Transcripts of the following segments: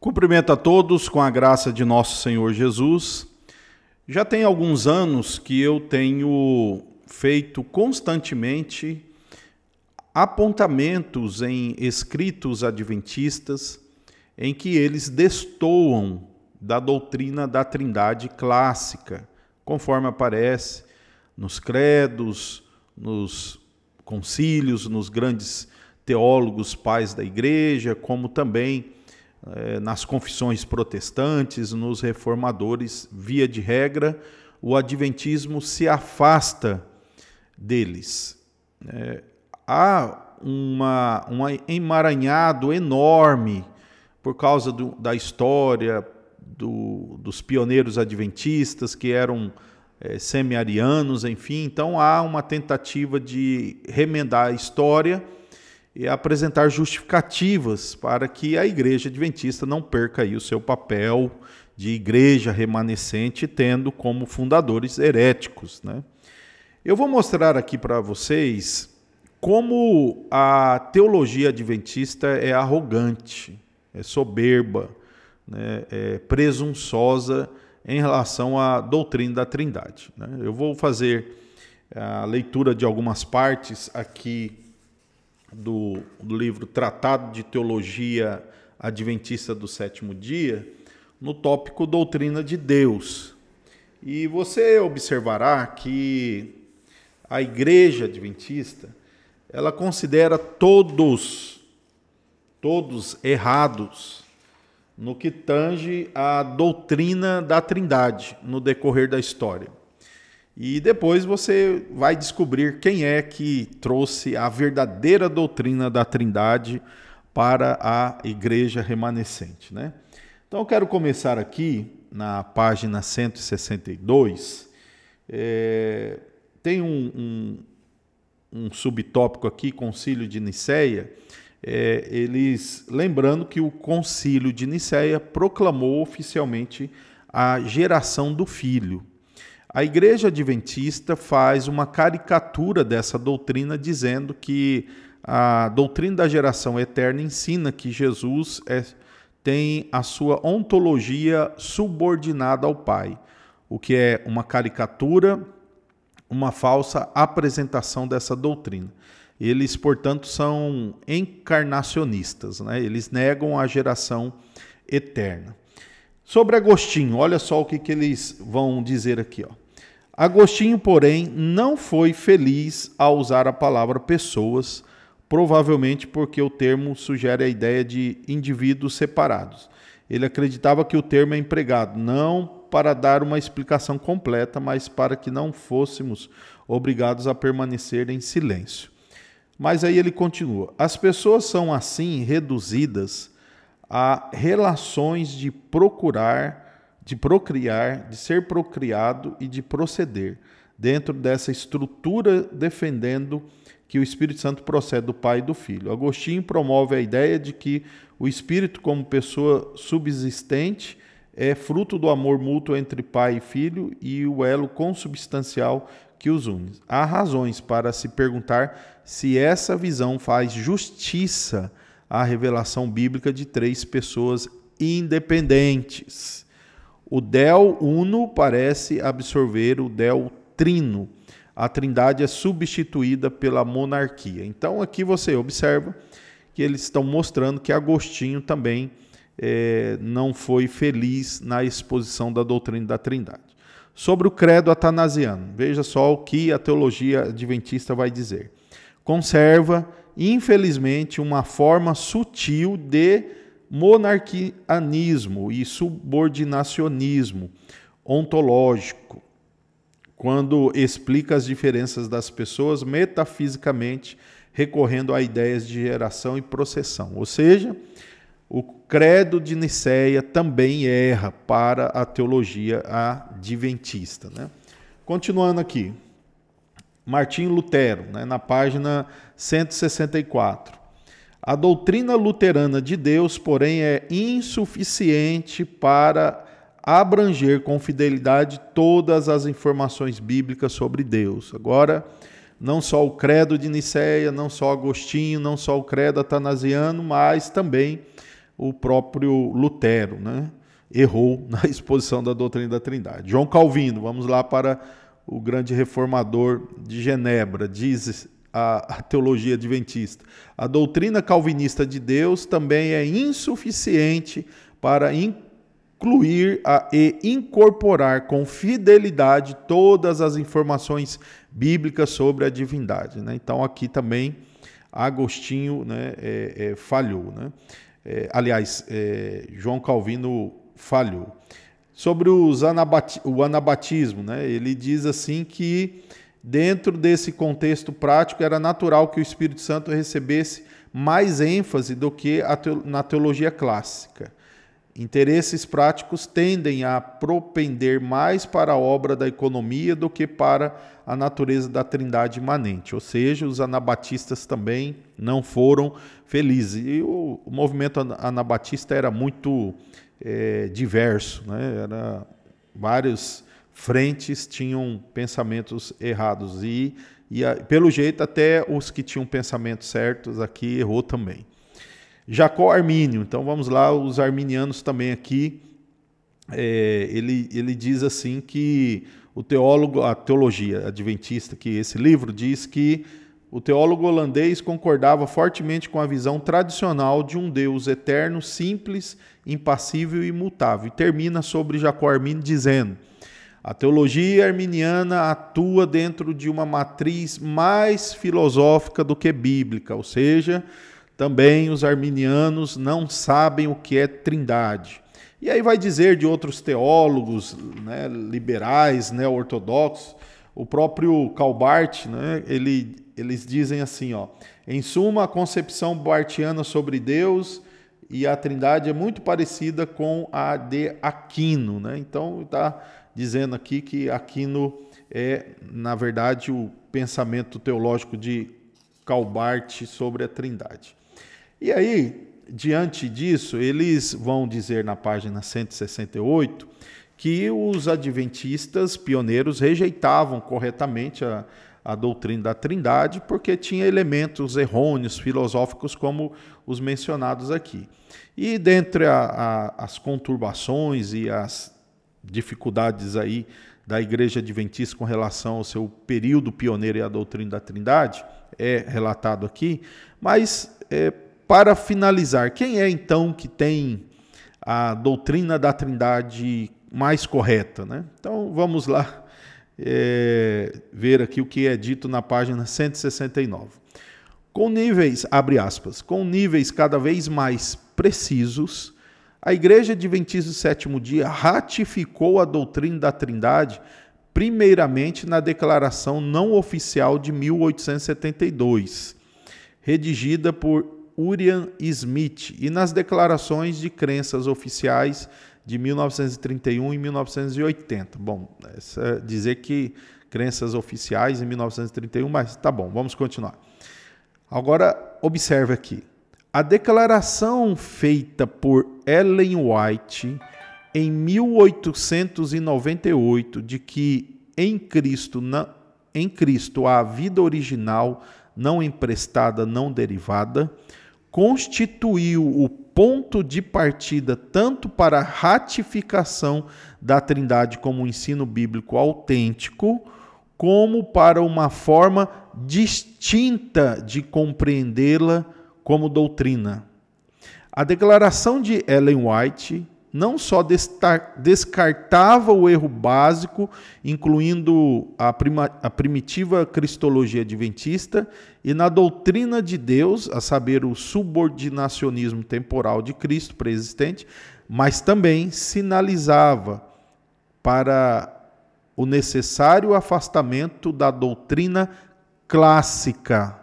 Cumprimento a todos com a graça de nosso Senhor Jesus. Já tem alguns anos que eu tenho feito constantemente apontamentos em escritos adventistas em que eles destoam da doutrina da Trindade clássica, conforme aparece nos credos, nos concílios, nos grandes teólogos pais da igreja, como também nas confissões protestantes, nos reformadores. Via de regra, o adventismo se afasta deles. Há um emaranhado enorme por causa da história dos pioneiros adventistas, que eram semi-arianos, enfim. Então há uma tentativa de remendar a história e apresentar justificativas para que a igreja adventista não perca aí o seu papel de igreja remanescente, tendo como fundadores heréticos, né? Eu vou mostrar aqui para vocês como a teologia adventista é arrogante, é soberba, né? É presunçosa em relação à doutrina da Trindade, né? Eu vou fazer a leitura de algumas partes aqui do livro Tratado de Teologia Adventista do Sétimo Dia, no tópico Doutrina de Deus. E você observará que a Igreja Adventista, ela considera todos errados no que tange à doutrina da Trindade no decorrer da história. E depois você vai descobrir quem é que trouxe a verdadeira doutrina da Trindade para a igreja remanescente, né? Então eu quero começar aqui na página 162. Tem um subtópico aqui, Concílio de Nicéia, eles lembrando que o Concílio de Nicéia proclamou oficialmente a geração do Filho. A Igreja Adventista faz uma caricatura dessa doutrina, dizendo que a doutrina da geração eterna ensina que Jesus tem a sua ontologia subordinada ao Pai, o que é uma caricatura, uma falsa apresentação dessa doutrina. Eles, portanto, são encarnacionistas, né? Eles negam a geração eterna. Sobre Agostinho, olha só o que eles vão dizer aqui, ó. Agostinho, porém, não foi feliz ao usar a palavra pessoas, provavelmente porque o termo sugere a ideia de indivíduos separados. Ele acreditava que o termo é empregado não para dar uma explicação completa, mas para que não fôssemos obrigados a permanecer em silêncio. Mas aí ele continua: as pessoas são assim reduzidas a relações de procriar, de ser procriado e de proceder, dentro dessa estrutura, defendendo que o Espírito Santo procede do Pai e do Filho. Agostinho promove a ideia de que o Espírito, como pessoa subsistente, é fruto do amor mútuo entre Pai e Filho e o elo consubstancial que os une. Há razões para se perguntar se essa visão faz justiça à revelação bíblica de três pessoas independentes. O Del Uno parece absorver o Del Trino. A Trindade é substituída pela monarquia. Então aqui você observa que eles estão mostrando que Agostinho também não foi feliz na exposição da doutrina da Trindade. Sobre o credo atanasiano, veja só o que a teologia adventista vai dizer. Conserva, infelizmente, uma forma sutil de monarquianismo e subordinacionismo ontológico, quando explica as diferenças das pessoas metafisicamente, recorrendo a ideias de geração e processão. Ou seja, o credo de Nicéia também erra para a teologia adventista, né? Continuando aqui, Martinho Lutero, né, na página 164. A doutrina luterana de Deus, porém, é insuficiente para abranger com fidelidade todas as informações bíblicas sobre Deus. Agora, não só o credo de Nicéia, não só Agostinho, não só o credo atanasiano, mas também o próprio Lutero, né? Errou na exposição da doutrina da Trindade. João Calvino, vamos lá para o grande reformador de Genebra, diz a teologia adventista: a doutrina calvinista de Deus também é insuficiente para incluir e incorporar com fidelidade todas as informações bíblicas sobre a divindade, né? Então aqui também Agostinho, né, falhou, né? João Calvino falhou. Sobre o anabatismo, né, ele diz assim que dentro desse contexto prático era natural que o Espírito Santo recebesse mais ênfase do que na teologia clássica. Interesses práticos tendem a propender mais para a obra da economia do que para a natureza da trindade imanente. Ou seja, os anabatistas também não foram felizes. E o movimento anabatista era muito diverso, né? Era, várias frentes tinham pensamentos errados e pelo jeito, até os que tinham pensamentos certos aqui errou também. Jacó Armínio, então vamos lá, os arminianos também aqui, ele diz assim que a teologia adventista, que esse livro diz que o teólogo holandês concordava fortemente com a visão tradicional de um Deus eterno, simples, impassível e imutável. E termina sobre Jacó Armínio dizendo: a teologia arminiana atua dentro de uma matriz mais filosófica do que bíblica, ou seja, também os arminianos não sabem o que é trindade. E aí vai dizer de outros teólogos, né, liberais, ortodoxos, o próprio Karl Barth, né, eles dizem assim, em suma, a concepção barthiana sobre Deus e a trindade é muito parecida com a de Aquino, né? Então está dizendo aqui que Aquino é, na verdade, o pensamento teológico de Karl Barth sobre a trindade. E aí, diante disso, eles vão dizer na página 168 que os adventistas pioneiros rejeitavam corretamente a doutrina da trindade porque tinha elementos errôneos, filosóficos, como os mencionados aqui. E dentre as conturbações e as dificuldades aí da igreja adventista com relação ao seu período pioneiro e à doutrina da trindade, é relatado aqui, mas para finalizar, quem é então que tem a doutrina da trindade mais correta, né? Então vamos lá ver aqui o que é dito na página 169. Com níveis, abre aspas, com níveis cada vez mais precisos, a Igreja Adventista do Sétimo Dia ratificou a doutrina da trindade primeiramente na Declaração Não Oficial de 1872, redigida por Uriah Smith, e nas Declarações de Crenças Oficiais de 1931 e 1980. Bom, dizer que crenças oficiais em 1931, mas tá bom, vamos continuar. Agora, observe aqui. A declaração feita por Ellen White em 1898 de que em Cristo há vida original, não emprestada, não derivada, constituiu o ponto de partida tanto para a ratificação da Trindade como um ensino bíblico autêntico, como para uma forma distinta de compreendê-la como doutrina. A declaração de Ellen White não só descartava o erro básico, incluindo a primitiva cristologia adventista, e na doutrina de Deus, a saber, o subordinacionismo temporal de Cristo preexistente, mas também sinalizava para o necessário afastamento da doutrina clássica,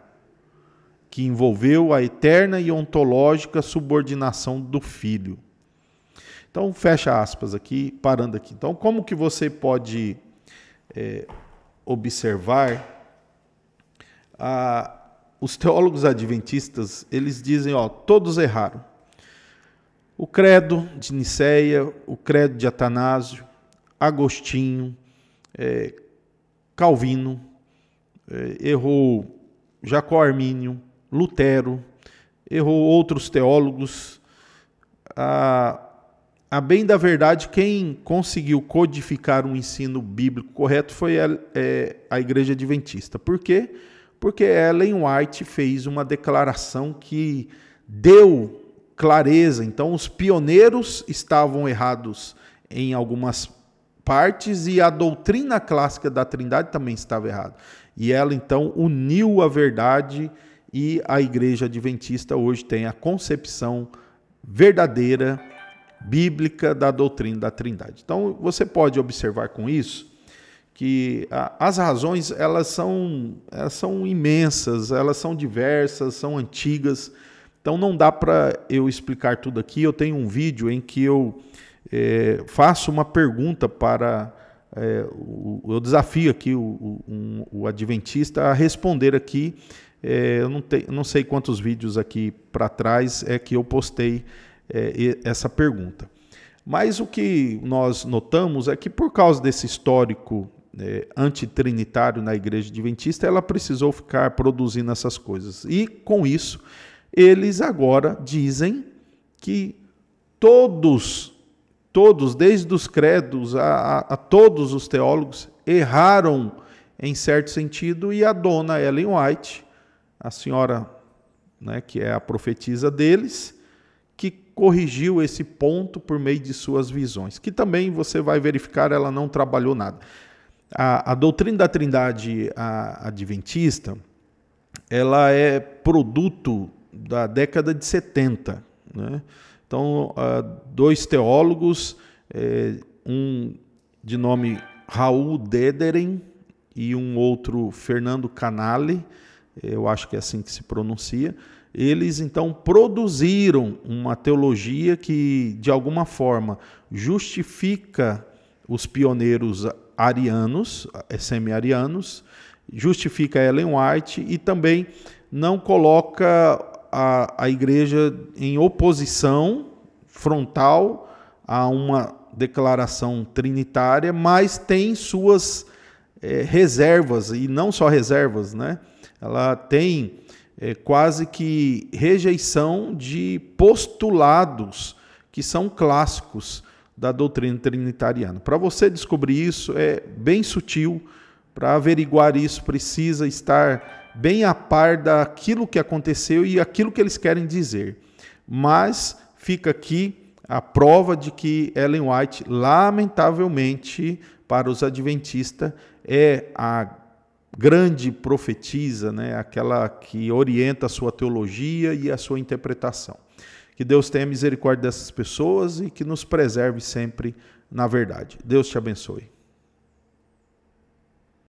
que envolveu a eterna e ontológica subordinação do Filho. Então, fecha aspas aqui, parando aqui. Então, como que você pode observar, os teólogos adventistas, eles dizem, todos erraram. O credo de Nicéia, o credo de Atanásio, Agostinho, Calvino, errou Jacó Armínio, Lutero, errou outros teólogos, a bem da verdade, quem conseguiu codificar um ensino bíblico correto foi a Igreja Adventista. Por quê? Porque Ellen White fez uma declaração que deu clareza. Então, os pioneiros estavam errados em algumas partes e a doutrina clássica da Trindade também estava errada. E ela, então, uniu a verdade, e a Igreja Adventista hoje tem a concepção verdadeira, bíblica da doutrina da Trindade. Então, você pode observar com isso que as razões elas são imensas, elas são diversas, são antigas. Então, não dá para eu explicar tudo aqui. Eu tenho um vídeo em que eu faço uma pergunta para... eu desafio aqui o adventista a responder aqui. Eu não sei quantos vídeos aqui para trás é que eu postei essa pergunta. Mas o que nós notamos é que, por causa desse histórico antitrinitário na Igreja Adventista, ela precisou ficar produzindo essas coisas. E, com isso, eles agora dizem que todos, desde os credos a todos os teólogos, erraram em certo sentido, e a dona Ellen White, a senhora, né, que é a profetisa deles, que corrigiu esse ponto por meio de suas visões, que também você vai verificar, ela não trabalhou nada. A doutrina da Trindade adventista, ela é produto da década de 70, né? Então, dois teólogos, um de nome Raul Dederen e um outro Fernando Canale, eu acho que é assim que se pronuncia, eles então produziram uma teologia que, de alguma forma, justifica os pioneiros arianos, semi-arianos, justifica Ellen White e também não coloca a igreja em oposição frontal a uma declaração trinitária, mas tem suas reservas, e não só reservas, né? Ela tem quase que rejeição de postulados que são clássicos da doutrina trinitariana. Para você descobrir isso é bem sutil. Para averiguar isso precisa estar bem a par daquilo que aconteceu e aquilo que eles querem dizer. Mas fica aqui a prova de que Ellen White, lamentavelmente, para os adventistas, é a grande profetisa, né? Aquela que orienta a sua teologia e a sua interpretação. Que Deus tenha misericórdia dessas pessoas e que nos preserve sempre na verdade. Deus te abençoe.